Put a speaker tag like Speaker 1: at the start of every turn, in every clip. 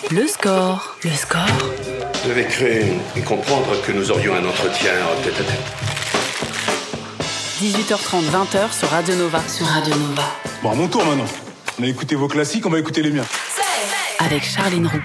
Speaker 1: Le score. Le score.
Speaker 2: Vous avez cru comprendre que nous aurions un entretien tête-à-tête.
Speaker 1: 18h30, 20h sur Radio Nova.
Speaker 3: Bon, à mon tour maintenant. On a écouté vos classiques, on va écouter les miens.
Speaker 1: Avec Charline Roux.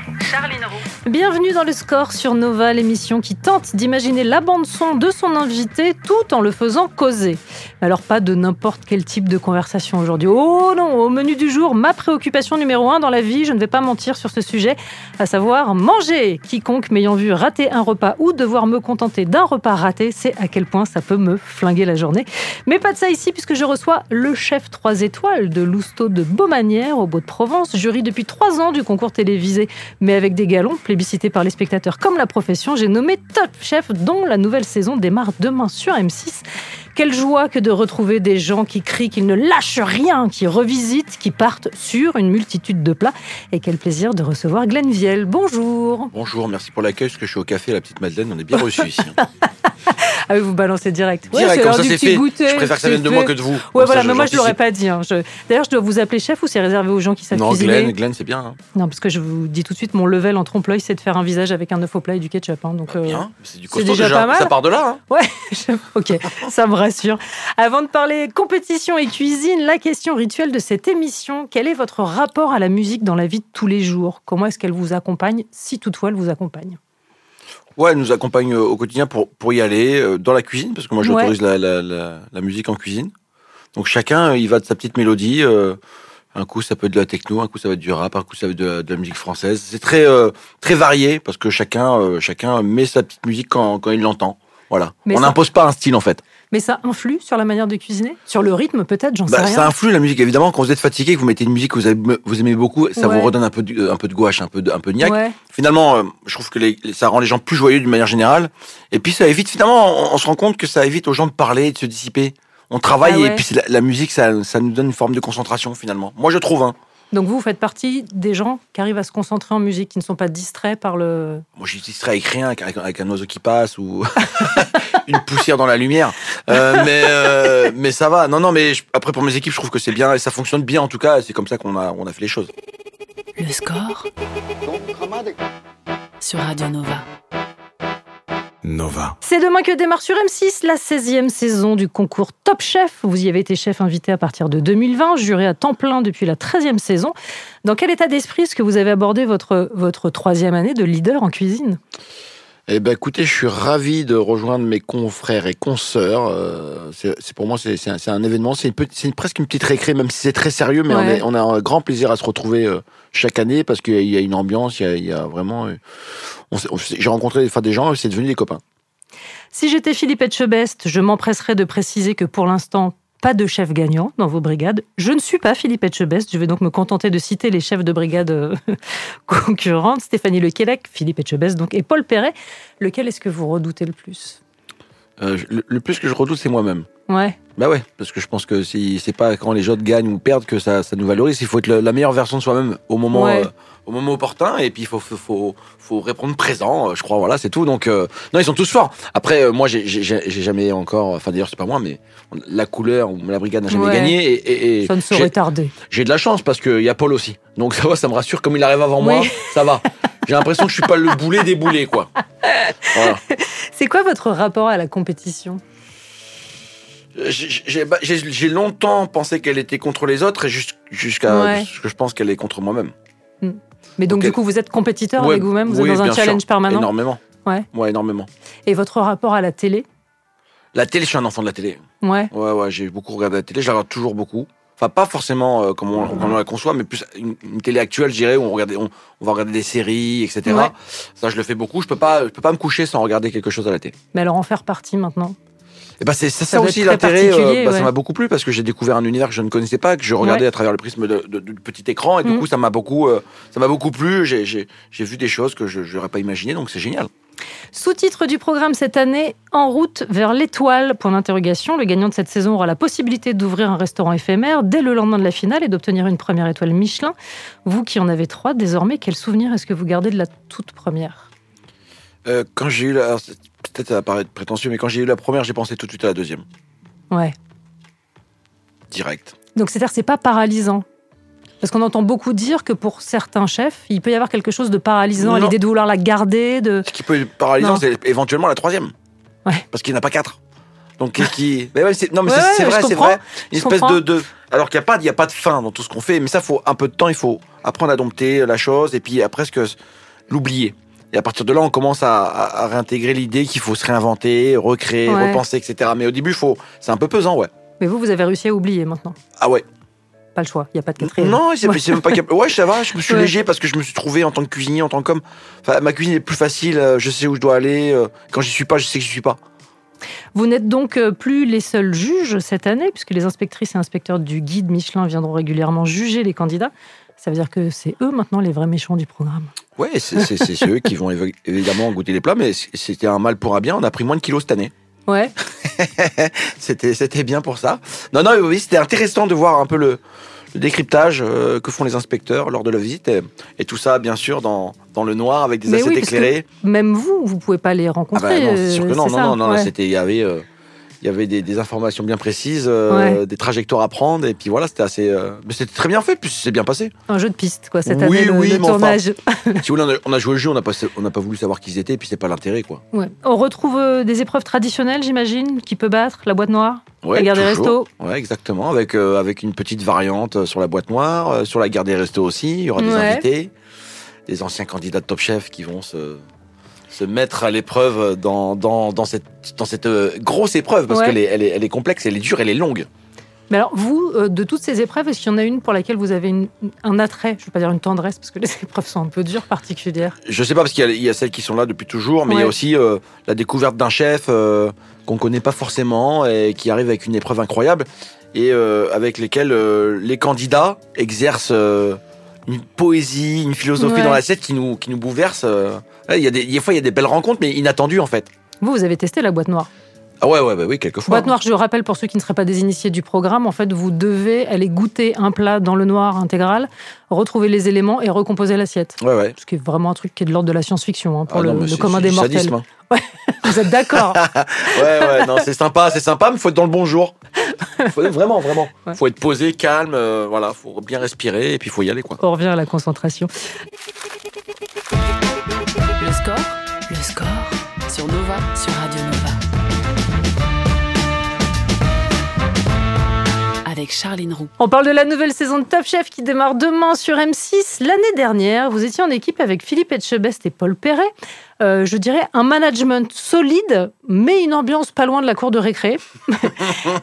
Speaker 4: Bienvenue dans le score sur Nova, l'émission qui tente d'imaginer la bande-son de son invité tout en le faisant causer. Alors pas de n'importe quel type de conversation aujourd'hui. Oh non, au menu du jour, ma préoccupation numéro 1 dans la vie, je ne vais pas mentir sur ce sujet, à savoir manger. Quiconque m'ayant vu rater un repas ou devoir me contenter d'un repas raté, sait à quel point ça peut me flinguer la journée. Mais pas de ça ici, puisque je reçois le chef 3 étoiles de Lousteau de Beaumanière, au Beau-de-Provence, jury depuis 3 ans du concours télévisé, mais avec des galons, plébiscité par les spectateurs comme la profession. J'ai nommé Top Chef, dont la nouvelle saison démarre demain sur M6. Quelle joie que de retrouver des gens qui crient qu'ils ne lâchent rien, qui revisitent, qui partent sur une multitude de plats. Et quel plaisir de recevoir Glenn Vielle. Bonjour.
Speaker 5: Bonjour, merci pour l'accueil, parce que je suis au café La Petite Madeleine, on est bien reçus ici.
Speaker 4: Ah oui, vous balancez direct.
Speaker 5: Direct, comme ça c'est fait.
Speaker 4: Goûter,
Speaker 5: je préfère que ça vienne de moi que de vous.
Speaker 4: Ouais, voilà, mais moi je l'aurais pas dit. D'ailleurs, je dois vous appeler chef ou c'est réservé aux gens qui savent cuisiner?
Speaker 5: Non, Glenn, c'est bien. Hein.
Speaker 4: Non, parce que je vous dis tout de suite, mon level en trompe-l'œil, c'est de faire un visage avec un œuf au plat et du ketchup. Hein, donc,
Speaker 5: bien, c'est du costaud
Speaker 4: déjà pas mal.
Speaker 5: Ça part de là. Hein.
Speaker 4: Ouais, ok, ça me rassure. Avant de parler compétition et cuisine, la question rituelle de cette émission, quel est votre rapport à la musique dans la vie de tous les jours? Comment est-ce qu'elle vous accompagne, si toutefois elle vous accompagne?
Speaker 5: Ouais, elle nous accompagne au quotidien pour y aller, dans la cuisine, parce que moi j'autorise la musique en cuisine. Donc chacun, il va de sa petite mélodie. Un coup, ça peut être de la techno, un coup, ça va être du rap, un coup, ça va être de la musique française. C'est très varié, parce que chacun met sa petite musique quand il l'entend. Voilà. On n'impose pas un style, en fait.
Speaker 4: Mais ça influe sur la manière de cuisiner? Sur le rythme, peut-être, j'en sais rien.
Speaker 5: Ça influe, la musique, évidemment. Quand vous êtes fatigué, que vous mettez une musique que vous aimez beaucoup, ça vous redonne un peu de gouache, un peu de niaque.
Speaker 4: Ouais.
Speaker 5: Finalement, je trouve que ça rend les gens plus joyeux d'une manière générale. Et puis, ça évite, finalement, on se rend compte que ça évite aux gens de parler, de se dissiper. On travaille et puis la musique, ça nous donne une forme de concentration, finalement. Moi, je trouve, hein.
Speaker 4: Donc vous faites partie des gens qui arrivent à se concentrer en musique, qui ne sont pas distraits par le...
Speaker 5: Moi, je suis distrait avec rien, avec un oiseau qui passe ou une poussière dans la lumière. Mais ça va. Non, mais après, pour mes équipes, je trouve que c'est bien et ça fonctionne bien, en tout cas. C'est comme ça qu'on a fait les choses.
Speaker 1: Le score sur Radio Nova.
Speaker 3: Nova.
Speaker 4: C'est demain que démarre sur M6 la 16e saison du concours Top Chef. Vous y avez été chef invité à partir de 2020, juré à temps plein depuis la 13e saison. Dans quel état d'esprit est-ce que vous avez abordé votre 3e année de leader en cuisine?
Speaker 5: Eh ben, écoutez, je suis ravi de rejoindre mes confrères et consoeurs. Pour moi, c'est un événement. C'est presque une petite récré, même si c'est très sérieux, mais on a un grand plaisir à se retrouver chaque année parce qu'il y a une ambiance, il y a vraiment... j'ai rencontré des gens et c'est devenu des copains.
Speaker 4: Si j'étais Philippe Etchebest, je m'empresserais de préciser que pour l'instant, pas de chef gagnant dans vos brigades. Je ne suis pas Philippe Etchebest, je vais donc me contenter de citer les chefs de brigade concurrentes. Stéphanie Lequelec, Philippe Etchebest donc, et Paul Perret. Lequel est-ce que vous redoutez le plus?
Speaker 5: Le plus que je redoute, c'est moi-même.
Speaker 4: Ouais.
Speaker 5: Bah ouais, parce que je pense que c'est pas quand les autres gagnent ou perdent que ça nous valorise. Il faut être la meilleure version de soi-même au moment opportun. Et puis il faut répondre présent. Je crois, voilà, c'est tout. Donc non, ils sont tous forts. Après, moi, j'ai jamais encore. Enfin, d'ailleurs, c'est pas moi, mais la couleur ou la brigade n'a jamais gagné. Et
Speaker 4: ça ne saurait tarder.
Speaker 5: J'ai de la chance parce qu'il y a Paul aussi. Donc ça va, ça me rassure. Comme il arrive avant moi, ça va. J'ai l'impression que je suis pas le boulet des boulets, quoi. Voilà.
Speaker 4: C'est quoi votre rapport à la compétition?
Speaker 5: J'ai longtemps pensé qu'elle était contre les autres et jusqu'à ce que je pense qu'elle est contre moi-même.
Speaker 4: Mais donc du coup, vous êtes compétiteur avec vous-même? Vous êtes dans un challenge permanent?
Speaker 5: Énormément. Ouais, énormément.
Speaker 4: Et votre rapport à la télé?
Speaker 5: La télé, je suis un enfant de la télé.
Speaker 4: Ouais,
Speaker 5: j'ai beaucoup regardé la télé, je la regarde toujours beaucoup. Enfin, pas forcément comme on la conçoit, mais plus une télé actuelle, je dirais, où on va regarder des séries, etc.
Speaker 4: Ouais.
Speaker 5: Ça, je le fais beaucoup. Je peux pas me coucher sans regarder quelque chose à la télé.
Speaker 4: mais alors en faire partie maintenant?
Speaker 5: Et ben c'est ça
Speaker 4: doit
Speaker 5: aussi
Speaker 4: être très
Speaker 5: l'intérêt.
Speaker 4: particulier,
Speaker 5: Ça m'a beaucoup plu parce que j'ai découvert un univers que je ne connaissais pas, que je regardais à travers le prisme du petit écran, et du coup ça m'a beaucoup plu. J'ai vu des choses que je n'aurais pas imaginées, donc c'est génial.
Speaker 4: Sous-titre du programme cette année, En route vers l'étoile, point d'interrogation. Le gagnant de cette saison aura la possibilité d'ouvrir un restaurant éphémère dès le lendemain de la finale et d'obtenir une première étoile Michelin. Vous qui en avez 3, désormais, quel souvenir est-ce que vous gardez de la toute première?
Speaker 5: Quand j'ai eu peut-être ça va paraître prétentieux, mais quand j'ai eu la première, j'ai pensé tout de suite à la deuxième.
Speaker 4: Ouais.
Speaker 5: Direct.
Speaker 4: Donc c'est-à-dire que c'est pas paralysant? Parce qu'on entend beaucoup dire que pour certains chefs, il peut y avoir quelque chose de paralysant à
Speaker 5: Non.
Speaker 4: l'idée de vouloir la garder.
Speaker 5: Ce qui peut être paralysant,
Speaker 4: Non.
Speaker 5: c'est éventuellement la 3e.
Speaker 4: Ouais.
Speaker 5: Parce qu'il n'y en a pas 4. Donc, qu'est-ce qui. Mais ouais, non, mais
Speaker 4: Ouais,
Speaker 5: c'est
Speaker 4: je
Speaker 5: vrai, c'est
Speaker 4: comprends.
Speaker 5: vrai. Une
Speaker 4: Je
Speaker 5: espèce
Speaker 4: comprends.
Speaker 5: de. Alors qu'il n'y a pas de fin dans tout ce qu'on fait, mais ça, faut un peu de temps, il faut apprendre à dompter la chose et puis à presque l'oublier. Et à partir de là, on commence à réintégrer l'idée qu'il faut se réinventer, recréer,
Speaker 4: Ouais.
Speaker 5: repenser, etc. Mais au début, c'est un peu pesant, ouais.
Speaker 4: Mais vous avez réussi à oublier maintenant.
Speaker 5: Ah ouais.
Speaker 4: Pas le choix, il n'y a pas de 4e.
Speaker 5: Non, c'est même pas capable. Ouais, ça va, je me suis
Speaker 4: Ouais.
Speaker 5: léger parce que je me suis trouvé en tant que cuisinier, en tant qu'homme. Enfin, ma cuisine est plus facile, je sais où je dois aller. Quand j'y suis pas, je sais que j'y suis pas.
Speaker 4: Vous n'êtes donc plus les seuls juges cette année, puisque les inspectrices et inspecteurs du guide Michelin viendront régulièrement juger les candidats. Ça veut dire que c'est eux maintenant les vrais méchants du programme.
Speaker 5: Ouais, c'est eux qui vont évidemment goûter les plats, mais c'était un mal pour un bien. On a pris moins de kilos cette année.
Speaker 4: Ouais.
Speaker 5: C'était bien pour ça. Non, oui, c'était intéressant de voir un peu le décryptage que font les inspecteurs lors de la visite. Et tout ça, bien sûr, dans le noir, avec des
Speaker 4: Mais
Speaker 5: assiettes
Speaker 4: oui, parce que
Speaker 5: éclairées.
Speaker 4: même vous pouvez pas les
Speaker 5: Ah
Speaker 4: rencontrer.
Speaker 5: bah non, c'est sûr que non,
Speaker 4: c'est ça,
Speaker 5: non,
Speaker 4: ouais.
Speaker 5: il y avait des informations bien précises,
Speaker 4: Ouais.
Speaker 5: des trajectoires à prendre, et puis voilà, c'était assez. Mais c'était très bien fait, puis c'est bien passé.
Speaker 4: Un jeu de piste, quoi, cette
Speaker 5: Oui,
Speaker 4: année,
Speaker 5: oui,
Speaker 4: le
Speaker 5: mais enfin,
Speaker 4: tournage.
Speaker 5: Si vous voulez, on a joué le jeu, on n'a pas voulu savoir qui ils étaient, et puis c'est pas l'intérêt, quoi.
Speaker 4: Ouais. On retrouve des épreuves traditionnelles, j'imagine, qui peut battre, la boîte noire,
Speaker 5: Ouais,
Speaker 4: la guerre des
Speaker 5: toujours.
Speaker 4: restos.
Speaker 5: Ouais, exactement, avec une petite variante sur la boîte noire, sur la guerre des restos aussi. Il y aura des
Speaker 4: Ouais.
Speaker 5: invités, des anciens candidats de Top Chef qui vont se mettre à l'épreuve dans cette grosse épreuve, parce
Speaker 4: Ouais.
Speaker 5: qu'elle elle est complexe, elle est dure, elle est longue.
Speaker 4: Mais alors, vous, de toutes ces épreuves, est-ce qu'il y en a une pour laquelle vous avez un attrait, je ne veux pas dire une tendresse, parce que les épreuves sont un peu dures, particulières.
Speaker 5: Je sais pas, parce qu'il y a celles qui sont là depuis toujours, mais il y a
Speaker 4: Ouais.
Speaker 5: aussi la découverte d'un chef qu'on connaît pas forcément et qui arrive avec une épreuve incroyable et avec lesquelles les candidats exercent une poésie, une philosophie
Speaker 4: Ouais.
Speaker 5: dans l'assiette qui nous bouleverse. Il y a des fois, il y a des belles rencontres, mais inattendues en fait.
Speaker 4: Vous avez testé la boîte noire.
Speaker 5: Ah ouais, oui, quelquefois.
Speaker 4: Boîte noire, je rappelle pour ceux qui ne seraient pas des initiés du programme, en fait, vous devez aller goûter un plat dans le noir intégral, retrouver les éléments et recomposer l'assiette.
Speaker 5: Ouais.
Speaker 4: Ce qui est vraiment un truc qui est de l'ordre de la science-fiction, hein, pour
Speaker 5: Ah non, mais
Speaker 4: le
Speaker 5: c'est
Speaker 4: commun
Speaker 5: du
Speaker 4: des mortels.
Speaker 5: sadisme, hein.
Speaker 4: Vous êtes d'accord?
Speaker 5: Ouais, non, c'est sympa, mais faut être dans le bon jour. Vraiment.
Speaker 4: Ouais.
Speaker 5: Faut être posé, calme, voilà, faut bien respirer et puis faut y aller, quoi.
Speaker 4: On revient à la concentration.
Speaker 1: Le score sur Nova, sur Radio Nova. Avec Charline Roux.
Speaker 4: On parle de la nouvelle saison de Top Chef qui démarre demain sur M6. L'année dernière, vous étiez en équipe avec Philippe Etchebest et Paul Perret. Je dirais un management solide, mais une ambiance pas loin de la cour de récré.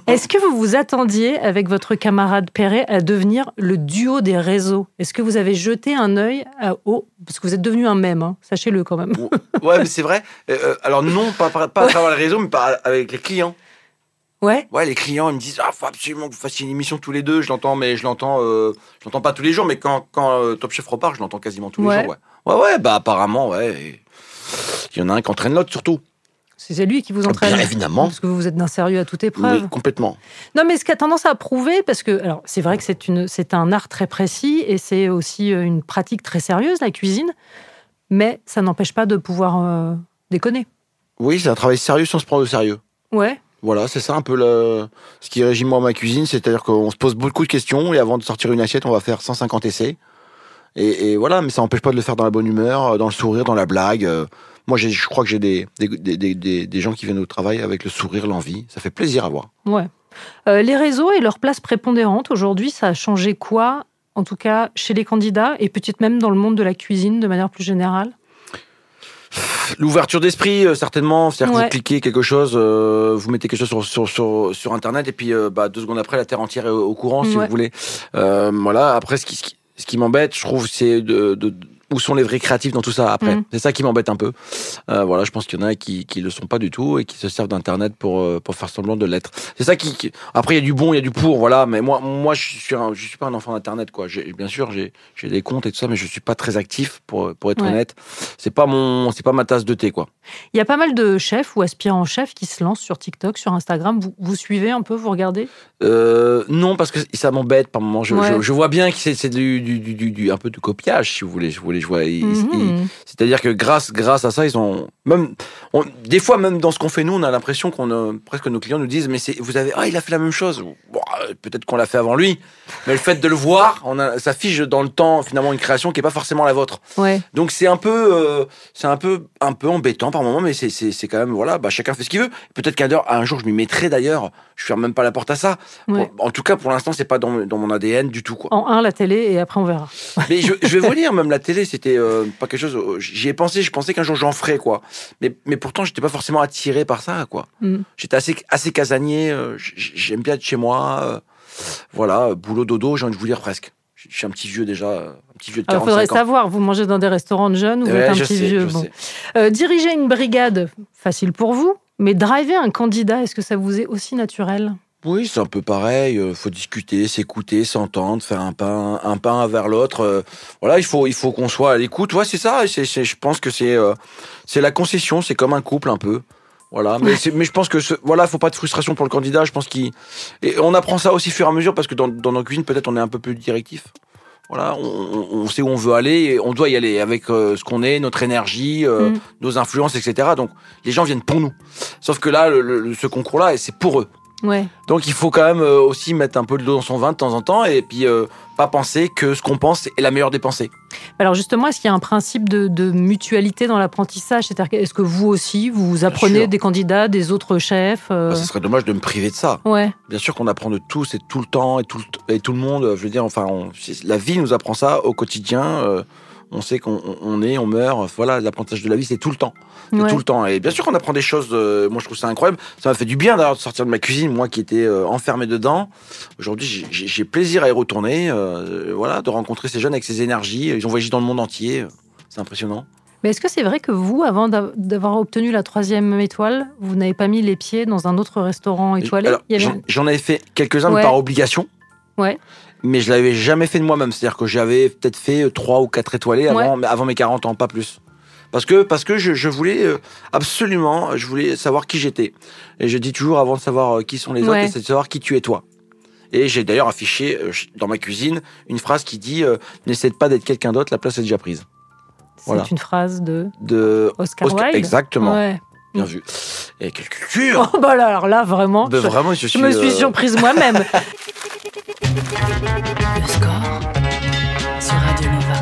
Speaker 4: Est-ce que vous vous attendiez, avec votre camarade Perret, à devenir le duo des réseaux? Est-ce que vous avez jeté un œil parce que vous êtes devenu un mème, hein, sachez-le quand même.
Speaker 5: Ouais, mais c'est vrai. Alors non, pas à travers les réseaux, mais avec les clients.
Speaker 4: Ouais.
Speaker 5: Ouais, les clients, ils me disent, faut absolument que vous fassiez une émission tous les deux. Je l'entends pas tous les jours, mais quand Top Chef repart, je l'entends quasiment tous les jours. Ouais, bah apparemment, ouais. Et il y en a un qui entraîne l'autre surtout.
Speaker 4: C'est lui qui vous entraîne.
Speaker 5: Bien évidemment.
Speaker 4: Parce que vous êtes d'un sérieux à toute épreuve.
Speaker 5: Oui, complètement.
Speaker 4: Non, mais ce qui a tendance à prouver, parce que alors c'est vrai que c'est un art très précis et c'est aussi une pratique très sérieuse, la cuisine, mais ça n'empêche pas de pouvoir déconner.
Speaker 5: Oui, c'est un travail sérieux sans se prendre au sérieux.
Speaker 4: Ouais.
Speaker 5: Voilà, c'est ça un peu ce qui régit moi ma cuisine, c'est-à-dire qu'on se pose beaucoup de questions et avant de sortir une assiette, on va faire 150 essais. Et voilà, mais ça n'empêche pas de le faire dans la bonne humeur, dans le sourire, dans la blague. Moi, je crois que j'ai des gens qui viennent au travail avec le sourire, l'envie. Ça fait plaisir à voir.
Speaker 4: Ouais. Les réseaux et leur place prépondérante, aujourd'hui, ça a changé quoi, en tout cas chez les candidats et peut-être même dans le monde de la cuisine de manière plus générale?
Speaker 5: L'ouverture d'esprit, certainement. C'est-à-dire que
Speaker 4: Ouais.
Speaker 5: vous cliquez quelque chose, vous mettez quelque chose sur Internet et puis 2 secondes après, la Terre entière est au courant, si
Speaker 4: Ouais.
Speaker 5: vous voulez. Voilà. Après, ce qui m'embête, je trouve, c'est où sont les vrais créatifs dans tout ça après. C'est ça qui m'embête un peu. Voilà, je pense qu'il y en a qui le sont pas du tout et qui se servent d'Internet pour faire semblant de l'être. C'est ça qui... Après, il y a du bon, il y a du pour, voilà. Mais moi, je suis pas un enfant d'Internet, quoi. Bien sûr, j'ai des comptes et tout ça, mais je suis pas très actif pour être
Speaker 4: Ouais.
Speaker 5: honnête. C'est pas ma tasse de thé, quoi.
Speaker 4: Il y a pas mal de chefs ou aspirants chefs qui se lancent sur TikTok, sur Instagram. Vous suivez un peu, vous regardez?
Speaker 5: Non, parce que ça m'embête par moment.
Speaker 4: Ouais.
Speaker 5: Je vois bien que c'est un peu du copiage, si vous voulez. Je je vois. C'est-à-dire que grâce à ça, ils ont des fois même dans ce qu'on fait nous, on a l'impression presque nos clients nous disent mais il a fait la même chose. Bon, peut-être qu'on l'a fait avant lui, mais le fait de le voir, ça fige dans le temps finalement une création qui est pas forcément la vôtre.
Speaker 4: Ouais.
Speaker 5: Donc c'est un peu embêtant par moment, mais c'est quand même chacun fait ce qu'il veut. Peut-être qu'un jour je m'y mettrai d'ailleurs. Je ferme même pas la porte à ça.
Speaker 4: Ouais.
Speaker 5: Bon, en tout cas, pour l'instant, c'est pas dans mon ADN du tout, quoi.
Speaker 4: En un, la télé, et après on verra.
Speaker 5: Mais je vais vous dire, même la télé, c'était pas quelque chose. J'y ai pensé. Je pensais qu'un jour j'en ferais, quoi. Mais pourtant, j'étais pas forcément attiré par ça, quoi. J'étais assez casanier. J'aime bien être chez moi. Voilà, boulot, dodo. J'ai envie de vous dire presque. Je suis un petit vieux déjà, un petit vieux de 45 ans.
Speaker 4: Il faudrait savoir, vous mangez dans des restaurants de jeunes ou vous êtes un petit vieux. Bon. Diriger une brigade, facile pour vous. Mais driver un candidat, est-ce que ça vous est aussi naturel ?
Speaker 5: Oui, c'est un peu pareil. Faut discuter, s'écouter, s'entendre, faire un pas vers l'autre. Voilà, il faut qu'on soit à l'écoute. Ouais, c'est ça. Je pense que c'est la concession. C'est comme un couple un peu. Voilà. Mais je pense que faut pas de frustration pour le candidat. Je pense et on apprend ça aussi au fur et à mesure parce que dans nos cuisines, peut-être on est un peu plus directif. Voilà, on sait où on veut aller et on doit y aller avec ce qu'on est, notre énergie, nos influences, etc. Donc, les gens viennent pour nous. Sauf que là, ce concours-là, c'est pour eux.
Speaker 4: Ouais.
Speaker 5: Donc, il faut quand même aussi mettre un peu de l'eau dans son vin de temps en temps et puis pas penser que ce qu'on pense est la meilleure des pensées. Alors,
Speaker 4: justement, est-ce qu'il y a un principe de mutualité dans l'apprentissage ? C'est-à-dire, est-ce que vous aussi, vous apprenez des candidats, des autres chefs
Speaker 5: Ce serait dommage de me priver de ça.
Speaker 4: Ouais.
Speaker 5: Bien sûr qu'on apprend de tous et tout le temps et tout le monde. Je veux dire, la vie nous apprend ça au quotidien. On sait qu'on on meurt. Voilà, l'apprentissage de la vie, c'est tout le temps. C'est tout le temps. Et bien sûr qu'on apprend des choses. Moi, je trouve ça incroyable. Ça m'a fait du bien d'ailleurs de sortir de ma cuisine, moi qui étais enfermé dedans. Aujourd'hui, j'ai plaisir à y retourner. De rencontrer ces jeunes avec ces énergies. Ils ont voyagé dans le monde entier. C'est impressionnant.
Speaker 4: Mais est-ce que c'est vrai que vous, avant d'avoir obtenu la 3e étoile, vous n'avez pas mis les pieds dans un autre restaurant étoilé ?
Speaker 5: Alors, j'en avais fait quelques-uns, mais par obligation.
Speaker 4: Ouais.
Speaker 5: Mais je l'avais jamais fait de moi-même. C'est-à-dire que j'avais peut-être fait 3 ou 4 étoilés avant mes 40 ans, pas plus. Parce que je voulais absolument, je voulais savoir qui j'étais. Et je dis toujours, avant de savoir qui sont les autres, c'est de savoir qui tu es toi. Et j'ai d'ailleurs affiché dans ma cuisine une phrase qui dit n'essaie pas d'être quelqu'un d'autre, la place est déjà prise.
Speaker 4: C'est une phrase de Oscar Wilde.
Speaker 5: Exactement. Ouais. Bien vu. Et quelle culture!
Speaker 4: Oh bah là, alors là, vraiment,
Speaker 5: je
Speaker 4: me suis surprise moi-même.
Speaker 1: Le score sur Radio Nova.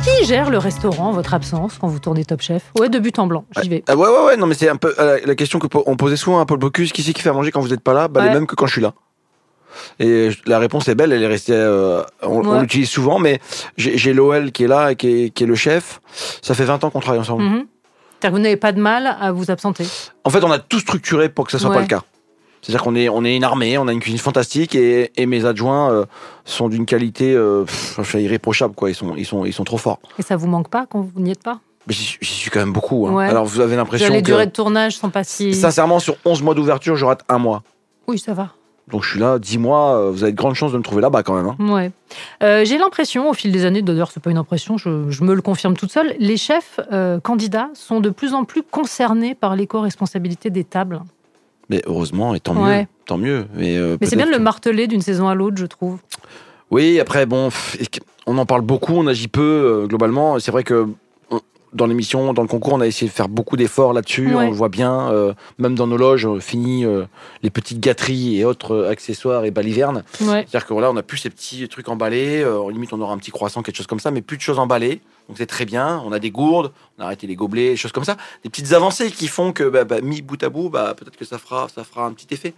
Speaker 4: Qui gère le restaurant en votre absence quand vous tournez Top Chef ? Ouais, de but en blanc, j'y vais.
Speaker 5: Ouais, non mais c'est un peu la question qu'on posait souvent à Paul Bocuse, qui c'est qui fait à manger quand vous n'êtes pas là ? Les mêmes que quand je suis là. Et la réponse est belle, elle est restée. On l'utilise souvent, mais j'ai Loël qui est là, qui est le chef. Ça fait 20 ans qu'on travaille ensemble.
Speaker 4: C'est-à-dire que vous n'avez pas de mal à vous absenter ? En
Speaker 5: fait, on a tout structuré pour que ça soit pas le cas. C'est-à-dire qu'on est une armée, on a une cuisine fantastique et mes adjoints sont d'une qualité irréprochable, quoi. Ils sont trop forts.
Speaker 4: Et ça vous manque pas quand vous n'y êtes pas ?
Speaker 5: Mais j'y suis quand même beaucoup. Hein. Alors vous avez l'impression que
Speaker 4: les durées de tournage sont pas si...
Speaker 5: Sincèrement, sur 11 mois d'ouverture, je rate 1 mois.
Speaker 4: Oui, ça va.
Speaker 5: Donc je suis là 10 mois, vous avez de grandes chances de me trouver là-bas quand même. Hein.
Speaker 4: Ouais. J'ai l'impression, au fil des années, d'ailleurs c'est pas une impression, je me le confirme toute seule, les chefs candidats sont de plus en plus concernés par l'éco-responsabilité des tables.
Speaker 5: Mais heureusement, et tant mieux. Tant mieux. Mais
Speaker 4: c'est bien de le marteler d'une saison à l'autre, je trouve.
Speaker 5: Oui, après, bon, on en parle beaucoup, on agit peu, globalement. C'est vrai que dans l'émission, dans le concours, on a essayé de faire beaucoup d'efforts là-dessus. On le voit bien. Même dans nos loges, on finit les petites gâteries et autres accessoires et balivernes. C'est-à-dire que voilà, on n'a plus ces petits trucs emballés. Limite, on aura un petit croissant, quelque chose comme ça, mais plus de choses emballées. Donc c'est très bien. On a des gourdes, on a arrêté les gobelets, des choses comme ça. Des petites avancées qui font que, mis bout à bout, peut-être que ça fera un petit effet.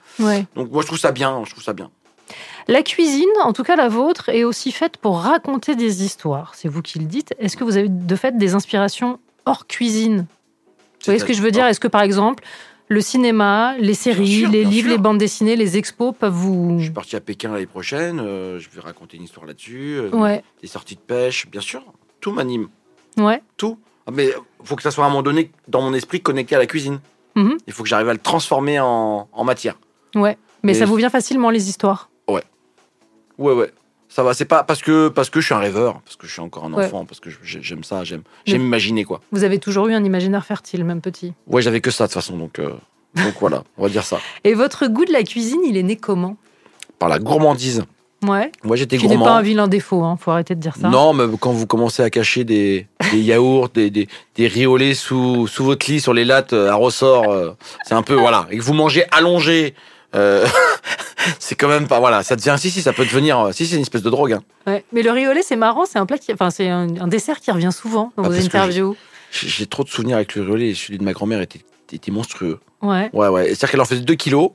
Speaker 5: Donc moi, je trouve ça bien.
Speaker 4: La cuisine, en tout cas la vôtre, est aussi faite pour raconter des histoires. C'est vous qui le dites. Est-ce que vous avez de fait des inspirations hors cuisine ? Vous voyez ce que je veux dire ? Est-ce que par exemple, le cinéma, les séries, les livres, les bandes dessinées, les expos peuvent vous...
Speaker 5: Je suis parti à Pékin l'année prochaine. Je vais raconter une histoire là-dessus. Des sorties de pêche, bien sûr. Tout m'anime. Tout. Mais il faut que ça soit à un moment donné, dans mon esprit, connecté à la cuisine. Il faut que j'arrive à le transformer en matière.
Speaker 4: Mais ça vous vient facilement, les histoires ?
Speaker 5: Ouais. Ça va, c'est pas parce que je suis un rêveur, parce que je suis encore un enfant, parce que j'aime ça, j'aime imaginer, quoi.
Speaker 4: Vous avez toujours eu un imaginaire fertile, même petit ?
Speaker 5: Ouais, j'avais que ça, de toute façon, donc voilà, on va dire ça.
Speaker 4: Et votre goût de la cuisine, il est né comment ?
Speaker 5: Par la gourmandise.
Speaker 4: Ouais.
Speaker 5: Moi, j'étais
Speaker 4: Qui
Speaker 5: gourmand.
Speaker 4: n'est pas un vilain défaut, faut arrêter de dire ça.
Speaker 5: Non, mais quand vous commencez à cacher des yaourts, des riolets sous votre lit sur les lattes à ressort, c'est un peu, voilà. Et que vous mangez allongé, c'est quand même pas, voilà. Ça devient, si, ça peut devenir, si, c'est une espèce de drogue. Hein.
Speaker 4: Ouais. Mais le riolet, c'est marrant, c'est un plat c'est un dessert qui revient souvent dans vos interviews.
Speaker 5: J'ai trop de souvenirs avec le riolet. Celui de ma grand-mère était monstrueux.
Speaker 4: Ouais.
Speaker 5: Ouais. C'est-à-dire qu'elle en faisait 2 kilos.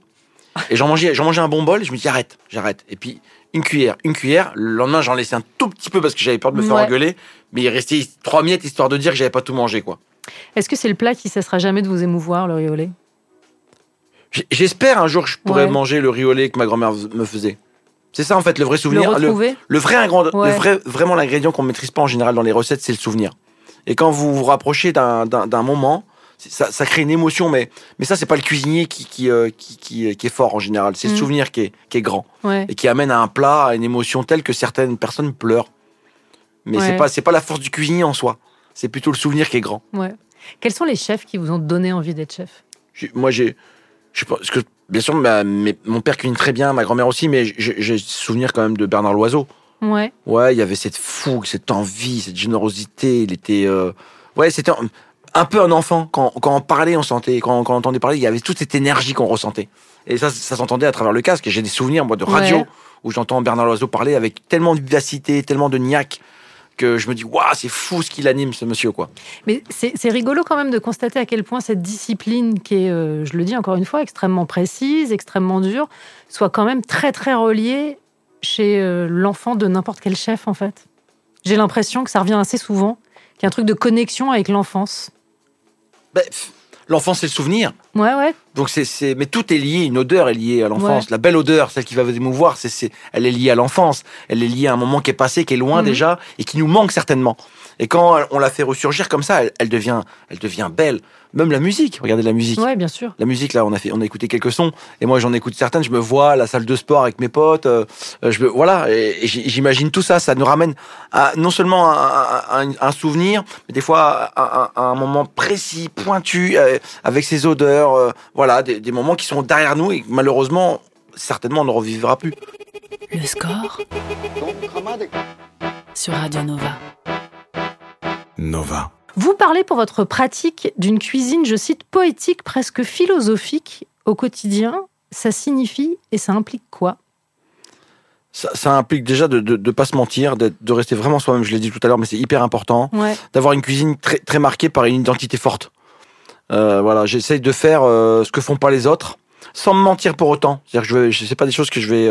Speaker 5: Et j'en mangeais un bon bol. Et je me dis, j'arrête. Et puis, une cuillère. Le lendemain, j'en laissais un tout petit peu parce que j'avais peur de me faire engueuler. Mais il restait 3 miettes histoire de dire que j'avais pas tout mangé, quoi.
Speaker 4: Est-ce que c'est le plat qui cessera jamais de vous émouvoir, le riolet?
Speaker 5: J'espère un jour que je pourrais manger le riolet que ma grand-mère me faisait. C'est ça, en fait, le vrai souvenir. Le vrai, vraiment l'ingrédient qu'on ne maîtrise pas en général dans les recettes, c'est le souvenir. Et quand vous vous rapprochez d'un moment, ça crée une émotion, mais ça, c'est pas le cuisinier qui est fort en général. C'est le souvenir qui est grand et qui amène à un plat, à une émotion telle que certaines personnes pleurent. Mais c'est pas la force du cuisinier en soi. C'est plutôt le souvenir qui est grand. Ouais.
Speaker 4: Quels sont les chefs qui vous ont donné envie d'être chef?
Speaker 5: Je pense que, bien sûr, mon père cuisine très bien, ma grand-mère aussi, mais j'ai souvenir quand même de Bernard Loiseau. Ouais, il y avait cette fougue, cette envie, cette générosité. Il était, c'était un peu un enfant. Quand on parlait, on sentait. Quand on entendait parler, il y avait toute cette énergie qu'on ressentait. Et ça s'entendait à travers le casque. Et j'ai des souvenirs, moi, de radio où j'entends Bernard Loiseau parler avec tellement de vivacité, tellement de niaque, que je me dis, waouh, c'est fou ce qu'il anime, ce monsieur, quoi.
Speaker 4: Mais c'est rigolo quand même de constater à quel point cette discipline, qui est, je le dis encore une fois, extrêmement précise, extrêmement dure, soit quand même très, très reliée chez l'enfant de n'importe quel chef, en fait. J'ai l'impression que ça revient assez souvent, qu'il y a un truc de connexion avec l'enfance.
Speaker 5: L'enfance, c'est le souvenir.
Speaker 4: Ouais.
Speaker 5: Donc mais tout est lié. Une odeur est liée à l'enfance. La belle odeur, celle qui va vous émouvoir, elle est liée à l'enfance. Elle est liée à un moment qui est passé, qui est loin déjà, et qui nous manque certainement. Et quand on la fait ressurgir comme ça, elle devient belle. Même la musique. Regardez la musique.
Speaker 4: Ouais, bien sûr.
Speaker 5: La musique, là, on a écouté quelques sons. Et moi, j'en écoute certaines. Je me vois à la salle de sport avec mes potes. Voilà. Et j'imagine tout ça. Ça nous ramène non seulement un souvenir, mais des fois à un moment précis, pointu, avec ses odeurs. Voilà, des moments qui sont derrière nous et que, malheureusement, certainement, on ne revivra plus.
Speaker 1: Le score sur Radio Nova.
Speaker 3: Nova.
Speaker 4: Vous parlez pour votre pratique d'une cuisine, je cite, poétique, presque philosophique au quotidien. Ça signifie et ça implique quoi?
Speaker 5: Ça implique déjà de pas se mentir, de rester vraiment soi-même. Je l'ai dit tout à l'heure, mais c'est hyper important. D'avoir une cuisine très, très marquée par une identité forte. Voilà, j'essaye de faire ce que font pas les autres, sans me mentir pour autant. C'est-à-dire que je sais pas des choses que je vais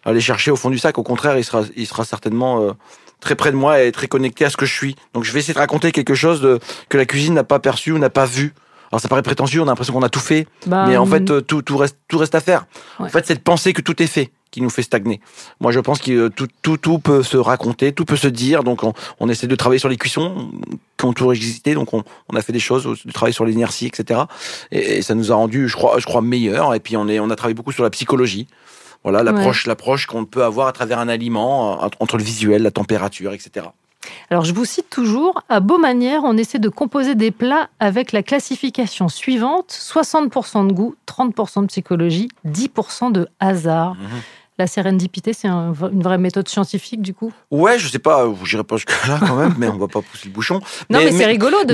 Speaker 5: aller chercher au fond du sac. Au contraire, il sera certainement très près de moi et très connecté à ce que je suis. Donc je vais essayer de raconter quelque chose que la cuisine n'a pas perçu ou n'a pas vu. Alors ça paraît prétentieux, on a l'impression qu'on a tout fait, mais en fait tout reste à faire. En fait, c'est de penser que tout est fait qui nous fait stagner. Moi, je pense que tout peut se raconter, tout peut se dire. Donc on essaie de travailler sur les cuissons qui ont toujours existé. Donc on a fait des choses, de travailler sur l'inertie, etc. Et ça nous a rendu, je crois meilleurs. Et puis on a travaillé beaucoup sur la psychologie. Voilà, l'approche qu'on peut avoir à travers un aliment, entre le visuel, la température, etc.
Speaker 4: Alors, je vous cite toujours, à Baumanière, on essaie de composer des plats avec la classification suivante, 60% de goût, 30% de psychologie, 10% de hasard. La sérendipité, c'est une vraie méthode scientifique, du coup? Ouais,
Speaker 5: je sais pas, j'irai pas jusque-là quand même, mais on va pas pousser le bouchon.
Speaker 4: Non, mais c'est rigolo de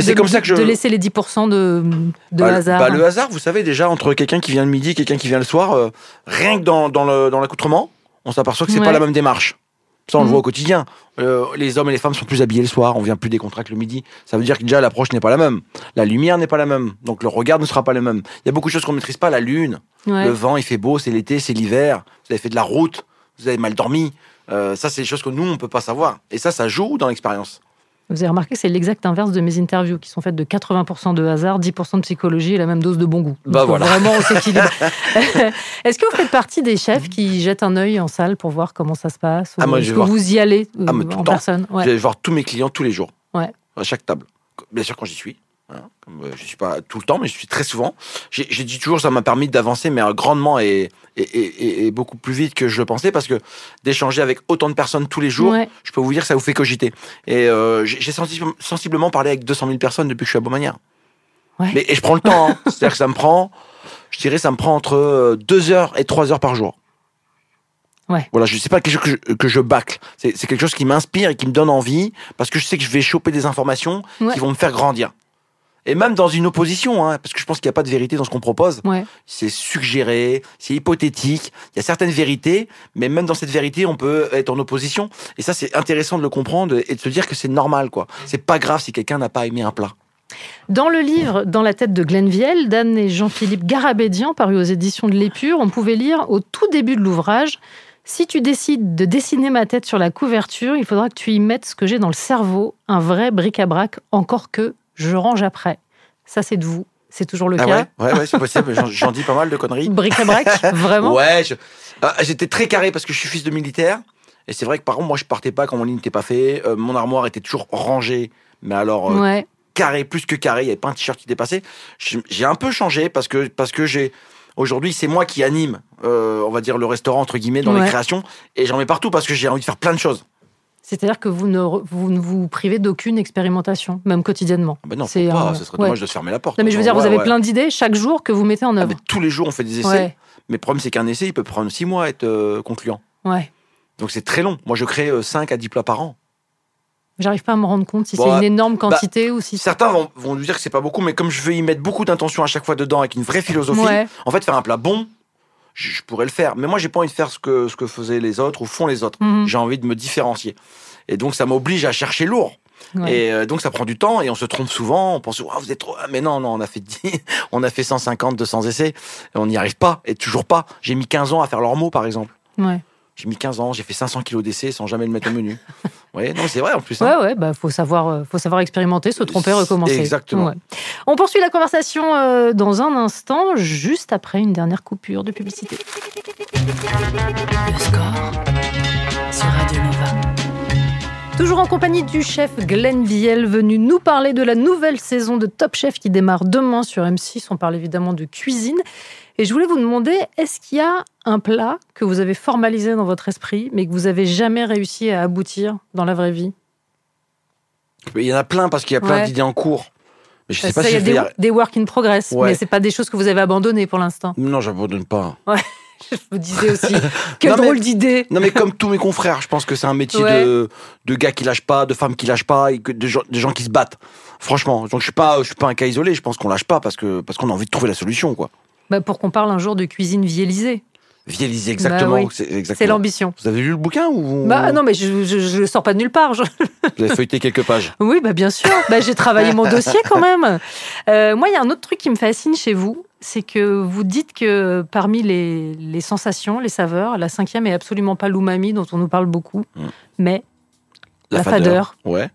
Speaker 4: laisser les 10% de hasard.
Speaker 5: Le hasard, vous savez, déjà, entre quelqu'un qui vient le midi et quelqu'un qui vient le soir, rien que dans l'accoutrement, on s'aperçoit que c'est pas la même démarche. Ça, on le voit au quotidien. Les hommes et les femmes sont plus habillés le soir, on vient plus décontracté le midi. Ça veut dire que déjà, l'approche n'est pas la même. La lumière n'est pas la même. Donc, le regard ne sera pas le même. Il y a beaucoup de choses qu'on ne maîtrise pas. La lune, le vent, il fait beau, c'est l'été, c'est l'hiver. Vous avez fait de la route, vous avez mal dormi. Ça, c'est des choses que nous, on ne peut pas savoir. Et ça joue dans l'expérience.
Speaker 4: Vous avez remarqué que c'est l'exact inverse de mes interviews, qui sont faites de 80% de hasard, 10% de psychologie et la même dose de bon goût.
Speaker 5: Voilà.
Speaker 4: Vraiment, on s'équilibre. Est-ce que vous faites partie des chefs qui jettent un œil en salle pour voir comment ça se passe? Est-ce que vous y allez en personne?
Speaker 5: Je vais voir tous mes clients tous les jours, à chaque table. Bien sûr, quand j'y suis. Je ne suis pas tout le temps, mais je suis très souvent. J'ai dit toujours, ça m'a permis d'avancer, mais grandement et beaucoup plus vite que je le pensais, parce que d'échanger avec autant de personnes tous les jours, je peux vous dire que ça vous fait cogiter. Et j'ai sensiblement parlé avec 200 000 personnes depuis que je suis à Baumanière. Et je prends le temps. C'est-à-dire que ça me prend entre 2 heures et 3 heures par jour.
Speaker 4: Ouais.
Speaker 5: Voilà, c'est pas quelque chose que je bâcle. C'est quelque chose qui m'inspire et qui me donne envie parce que je sais que je vais choper des informations qui vont me faire grandir. Et même dans une opposition, parce que je pense qu'il n'y a pas de vérité dans ce qu'on propose. Ouais. C'est suggéré, c'est hypothétique. Il y a certaines vérités, mais même dans cette vérité, on peut être en opposition. Et ça, c'est intéressant de le comprendre et de se dire que c'est normal, quoi. C'est pas grave si quelqu'un n'a pas aimé un plat.
Speaker 4: Dans le livre Dans la tête de Glenn Vielle, d'Anne et Jean-Philippe Garabédian, paru aux éditions de l'Épure, on pouvait lire au tout début de l'ouvrage: si tu décides de dessiner ma tête sur la couverture, il faudra que tu y mettes ce que j'ai dans le cerveau, un vrai bric-à-brac, encore que je range après. Ça, c'est de vous. C'est toujours le cas.
Speaker 5: Ouais, c'est possible. J'en dis pas mal de conneries.
Speaker 4: Bric-à-brac, vraiment?
Speaker 5: Ouais, j'étais très carré parce que je suis fils de militaire. Et c'est vrai que par contre, moi, je partais pas quand mon lit n'était pas fait. Mon armoire était toujours rangée. Mais alors, carré, plus que carré. Il n'y avait pas un t-shirt qui dépassait. J'ai un peu changé parce que aujourd'hui, c'est moi qui anime, on va dire, le restaurant, entre guillemets, dans les créations. Et j'en mets partout parce que j'ai envie de faire plein de choses.
Speaker 4: C'est-à-dire que vous ne vous privez d'aucune expérimentation, même quotidiennement.
Speaker 5: Ben non, faut pas. Ce serait dommage de se fermer la porte.
Speaker 4: Non, mais je veux dire, vous avez plein d'idées chaque jour que vous mettez en œuvre.
Speaker 5: Tous les jours, on fait des essais. Mais le problème, c'est qu'un essai, il peut prendre 6 mois à être concluant.
Speaker 4: Ouais.
Speaker 5: Donc c'est très long. Moi, je crée 5 à 10 plats par an.
Speaker 4: J'arrive pas à me rendre compte si c'est une énorme quantité ou si...
Speaker 5: Certains vont nous dire que c'est pas beaucoup, mais comme je veux y mettre beaucoup d'intention à chaque fois dedans, avec une vraie philosophie, en fait, faire un plat bon, je pourrais le faire. Mais moi, j'ai pas envie de faire ce que faisaient les autres ou font les autres. J'ai envie de me différencier. Et donc, ça m'oblige à chercher lourd. Et donc, ça prend du temps et on se trompe souvent. On pense, vous êtes trop... Mais non, on a fait 150, 200 essais et on n'y arrive pas. Et toujours pas. J'ai mis 15 ans à faire l'ormeau, par exemple. Ouais. J'ai mis 15 ans, j'ai fait 500 kilos d'essais sans jamais le mettre au menu. Ouais, non, c'est vrai en plus.
Speaker 4: Faut savoir expérimenter, se tromper, recommencer.
Speaker 5: Exactement.
Speaker 4: Ouais. On poursuit la conversation dans un instant, juste après une dernière coupure de publicité.
Speaker 1: Le score sur Radio Nova.
Speaker 4: Toujours en compagnie du chef Glenn Vielle, venu nous parler de la nouvelle saison de Top Chef qui démarre demain sur M6. On parle évidemment de cuisine. Et je voulais vous demander, est-ce qu'il y a un plat que vous avez formalisé dans votre esprit, mais que vous n'avez jamais réussi à aboutir dans la vraie vie?
Speaker 5: Il y en a plein, parce qu'il y a plein d'idées en cours. Mais je sais pas si
Speaker 4: il y a des work in progress, mais ce n'est pas des choses que vous avez abandonnées pour l'instant.
Speaker 5: Non, j'abandonne pas.
Speaker 4: Ouais. Je me disais aussi, quelle drôle d'idée.
Speaker 5: Non, mais comme tous mes confrères, je pense que c'est un métier de gars qui lâchent pas, de femmes qui lâchent pas, et de gens qui se battent. Franchement, donc je suis pas un cas isolé. Je pense qu'on lâche pas parce qu'on a envie de trouver la solution, quoi.
Speaker 4: Pour qu'on parle un jour de cuisine viellisée.
Speaker 5: Viellisée, exactement.
Speaker 4: C'est l'ambition.
Speaker 5: Vous avez lu le bouquin ou...
Speaker 4: Non, mais je le sors pas de nulle part.
Speaker 5: Vous avez feuilleté quelques pages.
Speaker 4: Oui, bien sûr. J'ai travaillé mon dossier quand même. Moi, il y a un autre truc qui me fascine chez vous, c'est que vous dites que parmi les sensations, les saveurs, la 5e est absolument pas l'umami dont on nous parle beaucoup, mais la fadeur.
Speaker 5: Ouais.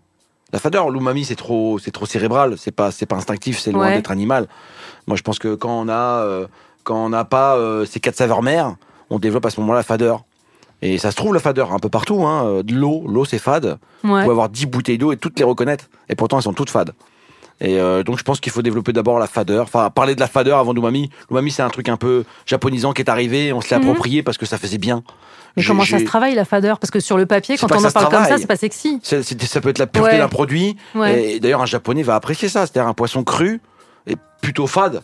Speaker 5: La fadeur, l'umami, c'est trop cérébral, c'est pas instinctif, c'est loin d'être animal. Moi, je pense que quand on n'a pas ces 4 saveurs mères, on développe à ce moment-là la fadeur. Et ça se trouve, la fadeur, un peu partout. De l'eau, c'est fade. Vous pouvez avoir 10 bouteilles d'eau et toutes les reconnaître. Et pourtant, elles sont toutes fades. Et donc, je pense qu'il faut développer d'abord la fadeur. Enfin, parler de la fadeur avant l'umami. L'umami, c'est un truc un peu japonisant qui est arrivé. On se l'est approprié parce que ça faisait bien.
Speaker 4: Mais comment ça se travaille, la fadeur? Parce que sur le papier, quand on en parle comme ça, c'est pas sexy.
Speaker 5: Ça peut être la pureté d'un produit. Et d'ailleurs, un japonais va apprécier ça. C'est-à-dire un poisson cru et plutôt fade.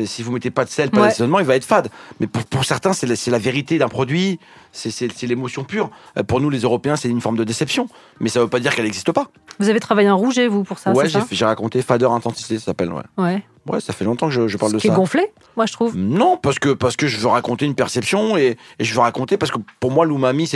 Speaker 5: Si vous mettez pas de sel, pas d'assaisonnement, il va être fade. Mais pour certains, c'est la vérité d'un produit, c'est l'émotion pure. Pour nous, les Européens, c'est une forme de déception. Mais ça veut pas dire qu'elle n'existe pas.
Speaker 4: Vous avez travaillé un rouget, vous, pour ça?
Speaker 5: Ouais, j'ai raconté Fadeur Intensité, ça s'appelle. Ouais, ça fait longtemps que je parle de ça.
Speaker 4: Qui est gonflé, moi, je trouve.
Speaker 5: Non, parce que je veux raconter une perception et je veux raconter parce que pour moi, l'umami,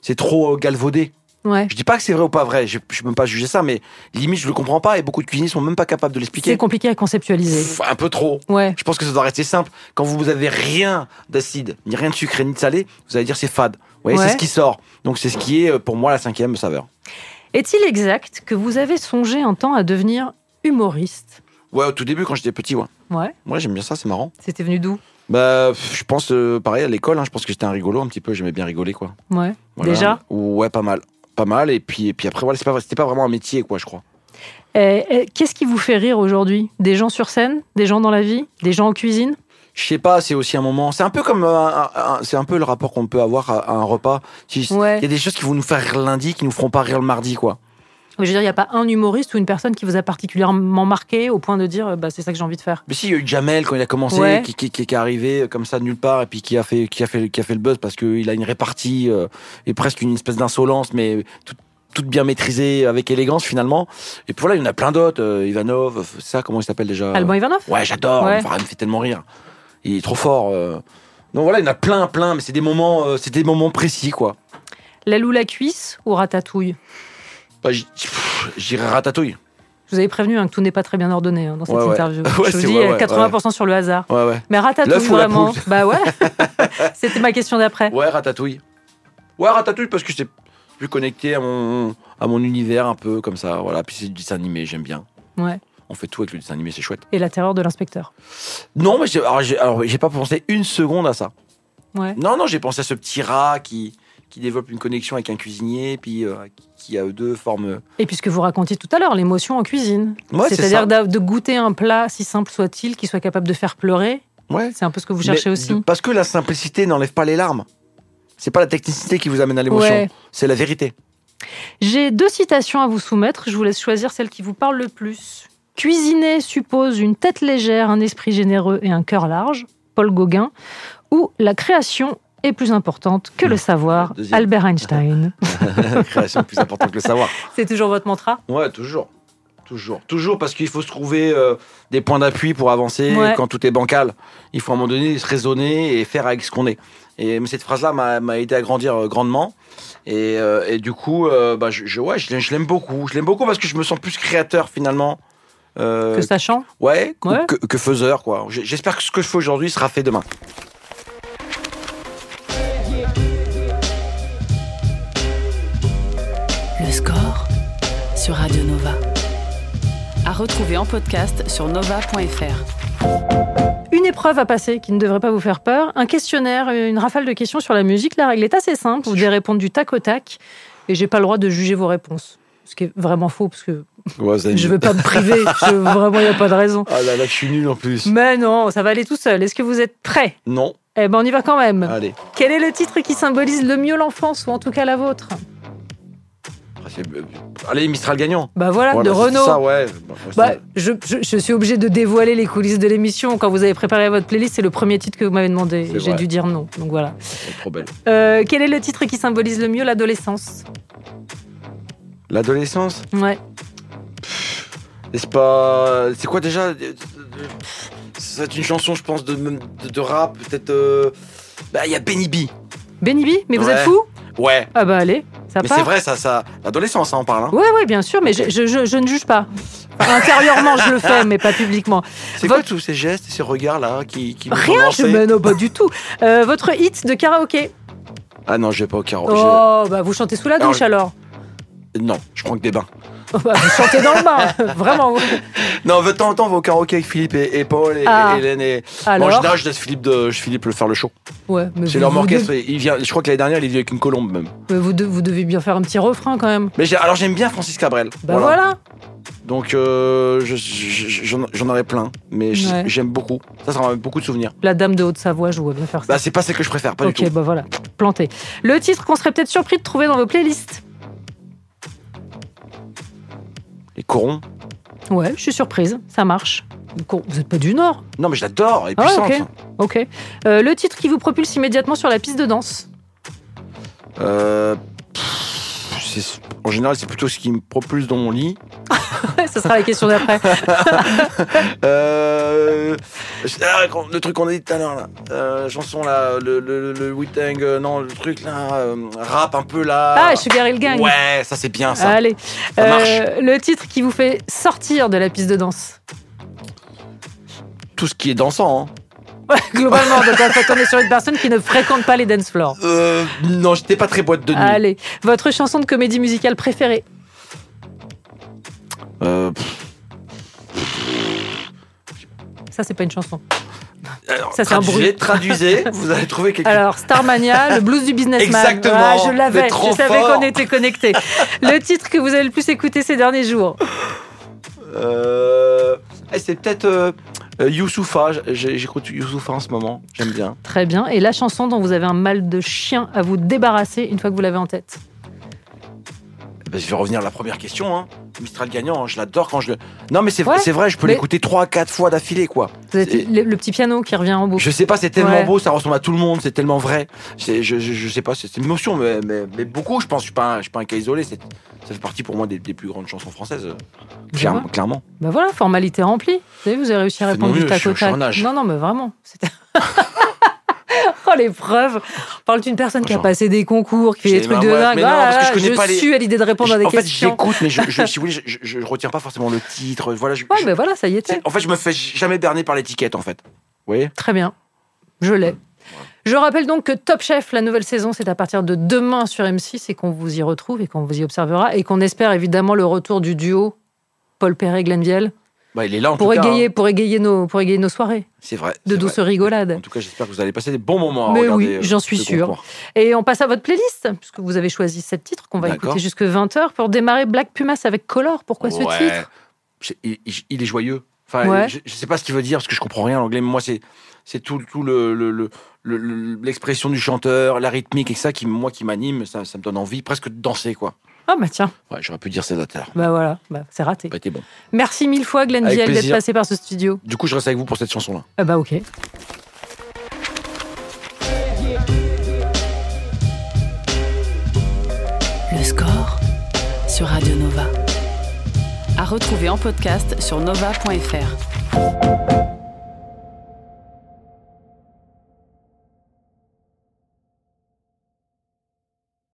Speaker 5: c'est trop galvaudé. Ouais. Je dis pas que c'est vrai ou pas vrai, je peux même pas juger ça, mais limite je le comprends pas et beaucoup de cuisiniers sont même pas capables de l'expliquer.
Speaker 4: C'est compliqué à conceptualiser.
Speaker 5: Un peu trop. Ouais. Je pense que ça doit rester simple. Quand vous avez rien d'acide, ni rien de sucré, ni de salé, vous allez dire c'est fade. Vous voyez, c'est ce qui sort. Donc c'est ce qui est pour moi la 5e saveur. Est-il exact que vous avez songé un temps à devenir humoriste? Ouais, au tout début quand j'étais petit, ouais. Ouais, j'aime bien ça, c'est marrant. C'était venu d'où? Je pense pareil à l'école, je pense que j'étais un rigolo un petit peu, j'aimais bien rigoler quoi. Ouais. Voilà. Déjà? Ouais, pas mal, et puis après voilà, c'était pas vraiment un métier quoi, je crois. Qu'est-ce qui vous fait rire aujourd'hui? Des gens sur scène? Des gens dans la vie? Des gens en cuisine? Je sais pas, c'est aussi un moment. C'est un peu comme c'est un peu le rapport qu'on peut avoir à un repas. Il y a des choses qui vont nous faire rire lundi, qui nous feront pas rire le mardi quoi.
Speaker 4: Je veux dire, il n'y a pas un humoriste ou une personne qui vous a particulièrement marqué au point de dire c'est ça que j'ai envie de faire.
Speaker 5: Mais si, il y a eu Jamel quand il a commencé, qui est arrivé comme ça de nulle part et puis qui a fait le buzz parce qu'il a une répartie et presque une espèce d'insolence, mais toute bien maîtrisée avec élégance finalement. Et puis voilà, il y en a plein d'autres. Ivanov, ça, comment il s'appelle déjà?
Speaker 4: Alban Ivanov.
Speaker 5: Ouais, j'adore.
Speaker 4: Ouais.
Speaker 5: Enfin, il me fait tellement rire. Il est trop fort. Donc voilà, il y en a plein, mais c'est des moments précis, quoi.
Speaker 4: L'aile ou la cuisse ou Ratatouille?
Speaker 5: J'irais Ratatouille.
Speaker 4: Je vous avais prévenu que tout n'est pas très bien ordonné dans cette interview.
Speaker 5: Ouais,
Speaker 4: je vous dis 80% sur le hasard.
Speaker 5: Ouais.
Speaker 4: Mais Ratatouille, vraiment. Bah ouais. C'était ma question d'après.
Speaker 5: Ouais, Ratatouille. Ouais, Ratatouille parce que c'est plus connecté à mon univers un peu comme ça. Voilà. Puis c'est du dessin animé, j'aime bien.
Speaker 4: Ouais.
Speaker 5: On fait tout avec le dessin animé, c'est chouette.
Speaker 4: Et la terreur de l'inspecteur.
Speaker 5: Non, mais j'ai pas pensé une seconde à ça.
Speaker 4: Ouais.
Speaker 5: Non, j'ai pensé à ce petit rat qui développe une connexion avec un cuisinier, puis qui a eux deux forment...
Speaker 4: Et puis ce que vous racontiez tout à l'heure, l'émotion en cuisine.
Speaker 5: Ouais,
Speaker 4: c'est-à-dire de goûter un plat, si simple soit-il, qui soit capable de faire pleurer.
Speaker 5: Ouais.
Speaker 4: C'est un peu ce que vous cherchez aussi.
Speaker 5: Parce que la simplicité n'enlève pas les larmes. C'est pas la technicité qui vous amène à l'émotion, c'est la vérité.
Speaker 4: J'ai 2 citations à vous soumettre, je vous laisse choisir celle qui vous parle le plus. Cuisiner suppose une tête légère, un esprit généreux et un cœur large, Paul Gauguin, ou la création est plus importante que le savoir, Albert Einstein.
Speaker 5: La création est plus importante que le savoir.
Speaker 4: C'est toujours votre mantra?
Speaker 5: Ouais, toujours. Toujours, parce qu'il faut se trouver des points d'appui pour avancer quand tout est bancal. Il faut à un moment donné se raisonner et faire avec ce qu'on est. Et cette phrase-là m'a aidé à grandir grandement. Et du coup, je l'aime beaucoup. Je l'aime beaucoup parce que je me sens plus créateur finalement.
Speaker 4: Que sachant?
Speaker 5: Ouais. Que faiseur, quoi. J'espère que ce que je fais aujourd'hui sera fait demain.
Speaker 1: Le score sur Radio Nova. À retrouver en podcast sur nova.fr.
Speaker 4: Une épreuve à passer qui ne devrait pas vous faire peur. Un questionnaire, une rafale de questions sur la musique. La règle est assez simple. Vous devez répondre du tac au tac. Et j'ai pas le droit de juger vos réponses. Ce qui est vraiment faux, parce que je veux pas me priver. Vraiment, il n'y a pas de raison.
Speaker 5: Ah là, je suis nul en plus.
Speaker 4: Mais non, ça va aller tout seul. Est-ce que vous êtes prêts?
Speaker 5: Non.
Speaker 4: Eh ben, on y va quand même.
Speaker 5: Allez.
Speaker 4: Quel est le titre qui symbolise le mieux l'enfance, ou en tout cas la vôtre?
Speaker 5: Allez, Mistral gagnant.
Speaker 4: Bah voilà, de Renaud.
Speaker 5: Ça, ouais.
Speaker 4: Je suis obligée de dévoiler les coulisses de l'émission. Quand vous avez préparé votre playlist, c'est le premier titre que vous m'avez demandé. J'ai dû dire non. Donc voilà.
Speaker 5: C'est trop belle.
Speaker 4: Quel est le titre qui symbolise le mieux l'adolescence?
Speaker 5: L'adolescence?
Speaker 4: Ouais.
Speaker 5: C'est pas... C'est quoi déjà? C'est une chanson, je pense, de rap, peut-être... Il y a Benny B.
Speaker 4: Benny B? Mais vous êtes fou?
Speaker 5: Ouais.
Speaker 4: Ah bah allez, ça part.
Speaker 5: Mais c'est vrai, ça... L'adolescence, ça en parle. Hein.
Speaker 4: Ouais, bien sûr, mais je ne juge pas. Enfin, intérieurement, je le fais, mais pas publiquement.
Speaker 5: C'est quoi tous ces gestes et ces regards-là qui
Speaker 4: Rien, non, pas du tout. Votre hit de karaoké?
Speaker 5: Ah non, je vais pas au karaoké.
Speaker 4: Oh, bah vous chantez sous la douche alors?
Speaker 5: Non, je prends que des bains.
Speaker 4: Vous chantez dans le bain, vraiment.
Speaker 5: Non, de temps en temps, on va au karaoké avec Philippe et Paul et Hélène. Et...
Speaker 4: Alors...
Speaker 5: en général, je laisse Philippe faire le show.
Speaker 4: Ouais, mais
Speaker 5: c'est leur orchestre. Il vient, je crois que l'année dernière, il est venu avec une colombe même.
Speaker 4: Mais vous devez bien faire un petit refrain quand même.
Speaker 5: Mais alors j'aime bien Francis Cabrel.
Speaker 4: Bah voilà.
Speaker 5: Donc j'en aurais plein, mais j'aime beaucoup. Ça m'a beaucoup de souvenirs.
Speaker 4: La Dame de Haute-Savoie, je vois bien faire ça.
Speaker 5: Bah c'est pas celle que je préfère, pas du tout.
Speaker 4: Ok, bah voilà, planté. Le titre qu'on serait peut-être surpris de trouver dans vos playlists?
Speaker 5: Les corons.
Speaker 4: Ouais, je suis surprise, ça marche. Vous n'êtes pas du Nord?
Speaker 5: Non, mais je l'adore, elle est puissante.
Speaker 4: Ok. Le titre qui vous propulse immédiatement sur la piste de danse?
Speaker 5: En général, c'est plutôt ce qui me propulse dans mon lit.
Speaker 4: Ce sera la question d'après.
Speaker 5: Le truc qu'on a dit tout à l'heure, là. Chanson, là, le Wu-Tang, non, le truc, là, rap un peu, là.
Speaker 4: Ah, Sugar Hill Gang.
Speaker 5: Ouais, ça, c'est bien, ça.
Speaker 4: Allez.
Speaker 5: Ça marche.
Speaker 4: Le titre qui vous fait sortir de la piste de danse?
Speaker 5: Tout ce qui est dansant, hein.
Speaker 4: Ouais, globalement, donc en fait, on est sur une personne qui ne fréquente pas les dance floors.
Speaker 5: Non, j'étais pas très boîte de nuit.
Speaker 4: Allez, votre chanson de comédie musicale préférée? Ça, c'est pas une chanson.
Speaker 5: Alors,
Speaker 4: ça, c'est un bruit.
Speaker 5: Traduisez, vous allez trouver quelque chose.
Speaker 4: Alors, Starmania, le blues du businessman.
Speaker 5: Exactement.
Speaker 4: Ah, je l'avais, je savais
Speaker 5: fort.
Speaker 4: qu'on était connectés. Le titre que vous avez le plus écouté ces derniers jours?
Speaker 5: C'est peut-être Youssoupha. J'écoute Youssoupha en ce moment. J'aime bien.
Speaker 4: Très bien. Et la chanson dont vous avez un mal de chien à vous débarrasser une fois que vous l'avez en tête?
Speaker 5: je vais revenir à la première question. Hein. Mistral gagnant, hein, je l'adore quand je le... Non, mais c'est
Speaker 4: Ouais,
Speaker 5: vrai, je peux l'écouter 3-4 fois d'affilée, quoi.
Speaker 4: Vous êtes le petit piano qui revient en boucle.
Speaker 5: Je sais pas, c'est tellement
Speaker 4: Ouais.
Speaker 5: beau, ça ressemble à tout le monde, c'est tellement vrai. Je sais pas, c'est une émotion, mais beaucoup, je pense. Je suis pas un cas isolé. Ça fait partie pour moi des plus grandes chansons françaises. Clairement.
Speaker 4: Bah voilà, formalité remplie. Vous avez réussi à
Speaker 5: Faites
Speaker 4: répondre
Speaker 5: mon
Speaker 4: du
Speaker 5: mieux,
Speaker 4: tac
Speaker 5: je
Speaker 4: au
Speaker 5: suis en
Speaker 4: tac.
Speaker 5: âge.
Speaker 4: Non, mais vraiment. C'était... Oh, l'épreuve. On parle d'une personne qui a
Speaker 5: Genre.
Speaker 4: passé des concours, qui fait des trucs de
Speaker 5: ouais,
Speaker 4: dingue.
Speaker 5: mais non, parce que je connais pas les...
Speaker 4: suis à l'idée de répondre à des
Speaker 5: en fait,
Speaker 4: questions.
Speaker 5: j'écoute, mais si vous voulez, je retiens pas forcément le titre. Voilà,
Speaker 4: Ouais, mais voilà, ça y était.
Speaker 5: En fait, je me fais jamais berner par l'étiquette, en fait. Vous voyez ?
Speaker 4: Très bien. Je l'ai. Je rappelle donc que Top Chef, la nouvelle saison, c'est à partir de demain sur M6 et qu'on vous y retrouve et qu'on vous y observera et qu'on espère évidemment le retour du duo Paul Perret-Glenn Vielle
Speaker 5: Bah, il est là, en
Speaker 4: pour
Speaker 5: tout cas.
Speaker 4: égayer nos soirées
Speaker 5: C'est vrai.
Speaker 4: de douces rigolades.
Speaker 5: En tout cas, j'espère que vous allez passer des bons moments à
Speaker 4: Mais
Speaker 5: regarder.
Speaker 4: oui, j'en suis
Speaker 5: ce
Speaker 4: sûre.
Speaker 5: concours.
Speaker 4: Et on passe à votre playlist, puisque vous avez choisi 7 titres qu'on va
Speaker 5: D'accord.
Speaker 4: écouter jusque 20h pour démarrer Black Pumas avec Color. Pourquoi ce
Speaker 5: Ouais.
Speaker 4: titre?
Speaker 5: Il est joyeux. Enfin,
Speaker 4: Ouais.
Speaker 5: je sais pas ce qu'il veut dire parce que je comprends rien en anglais. Mais moi, c'est tout l'expression du chanteur, la rythmique et ça qui m'anime. Ça me donne envie presque de danser, quoi.
Speaker 4: Ah bah tiens,
Speaker 5: Ouais, j'aurais pu dire ça tout à l'heure.
Speaker 4: bah voilà, c'est raté.
Speaker 5: Ça a été bon.
Speaker 4: Merci mille fois Glenn
Speaker 5: Avec
Speaker 4: Vielle d'être
Speaker 5: plaisir.
Speaker 4: passé par ce studio.
Speaker 5: Du coup, je reste avec vous pour cette chanson-là.
Speaker 4: Ah bah ok.
Speaker 1: Le score sur Radio Nova. À retrouver en podcast sur nova.fr.